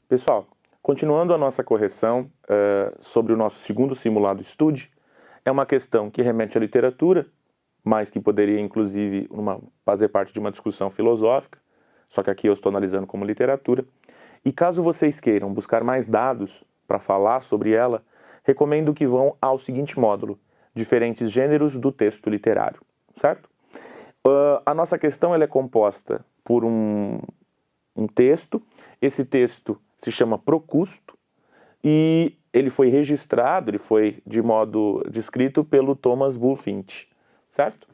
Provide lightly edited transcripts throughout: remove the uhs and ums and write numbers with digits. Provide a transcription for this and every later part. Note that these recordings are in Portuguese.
Pessoal, continuando a nossa correção sobre o nosso segundo simulado estude, é uma questão que remete à literatura, mas que poderia inclusive fazer parte de uma discussão filosófica, só que aqui eu estou analisando como literatura. E caso vocês queiram buscar mais dados para falar sobre ela, recomendo que vão ao seguinte módulo, diferentes gêneros do texto literário, certo? A nossa questão ela é composta por um texto, esse texto se chama Procusto e ele foi registrado, ele foi de modo descrito pelo Thomas Bulfinch, certo?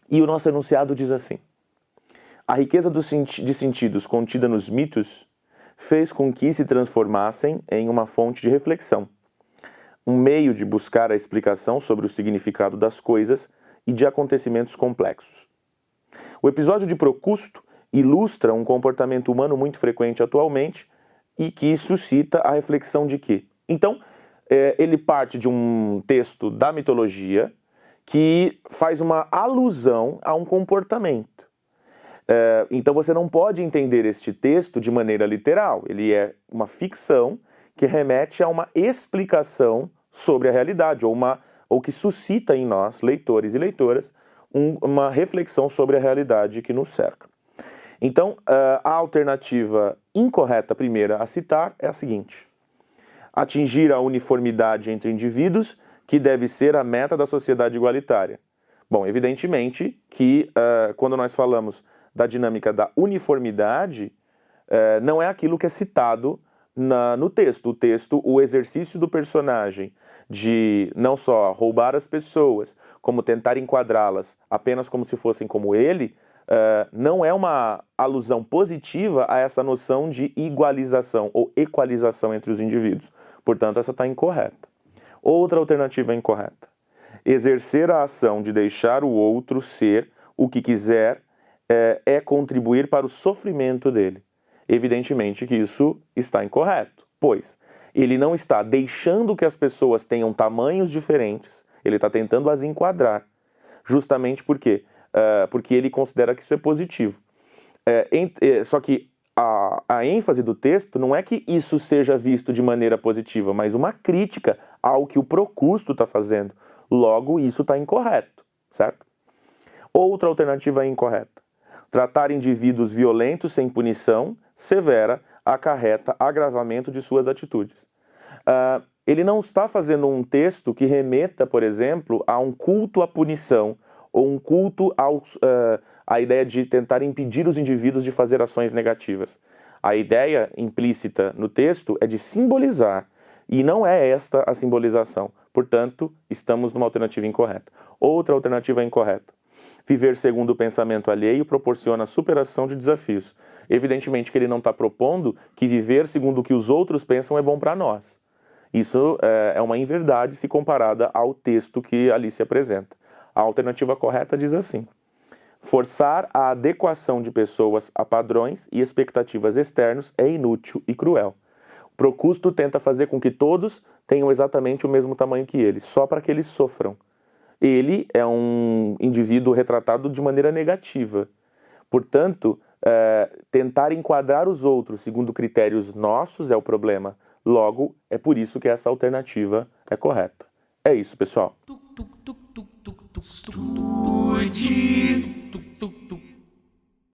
E o nosso enunciado diz assim: a riqueza de sentidos contida nos mitos fez com que se transformassem em uma fonte de reflexão, um meio de buscar a explicação sobre o significado das coisas e de acontecimentos complexos. O episódio de Procusto ilustra um comportamento humano muito frequente atualmente e que suscita a reflexão de que, então, ele parte de um texto da mitologia que faz uma alusão a um comportamento. Então você não pode entender este texto de maneira literal. Ele é uma ficção que remete a uma explicação sobre a realidade, ou que suscita em nós, leitores e leitoras, uma reflexão sobre a realidade que nos cerca. Então, a alternativa incorreta primeira a citar é a seguinte: atingir a uniformidade entre indivíduos, que deve ser a meta da sociedade igualitária. Bom, evidentemente que quando nós falamos da dinâmica da uniformidade, não é aquilo que é citado no texto. O texto, o exercício do personagem de não só roubar as pessoas, como tentar enquadrá-las apenas como se fossem como ele, não é uma alusão positiva a essa noção de igualização ou equalização entre os indivíduos. Portanto, essa está incorreta. Outra alternativa incorreta: exercer a ação de deixar o outro ser o que quiser é contribuir para o sofrimento dele. Evidentemente que isso está incorreto, pois ele não está deixando que as pessoas tenham tamanhos diferentes, ele está tentando as enquadrar, justamente porque ele considera que isso é positivo. Só que a ênfase do texto não é que isso seja visto de maneira positiva, mas uma crítica ao que o Procusto está fazendo. Logo, isso está incorreto, certo? Outra alternativa incorreta: tratar indivíduos violentos sem punição severa acarreta agravamento de suas atitudes. Ele não está fazendo um texto que remeta, por exemplo, a um culto à punição ou um culto à ideia de tentar impedir os indivíduos de fazer ações negativas. A ideia implícita no texto é de simbolizar, e não é esta a simbolização. Portanto, estamos numa alternativa incorreta. Outra alternativa incorreta: viver segundo o pensamento alheio proporciona superação de desafios. Evidentemente que ele não está propondo que viver segundo o que os outros pensam é bom para nós. Isso é uma inverdade se comparada ao texto que ali se apresenta. A alternativa correta diz assim: forçar a adequação de pessoas a padrões e expectativas externos é inútil e cruel. Procusto tenta fazer com que todos tenham exatamente o mesmo tamanho que ele, só para que eles sofram. Ele é um indivíduo retratado de maneira negativa. Portanto, tentar enquadrar os outros segundo critérios nossos é o problema. Logo, é por isso que essa alternativa é correta. É isso, pessoal. Estude.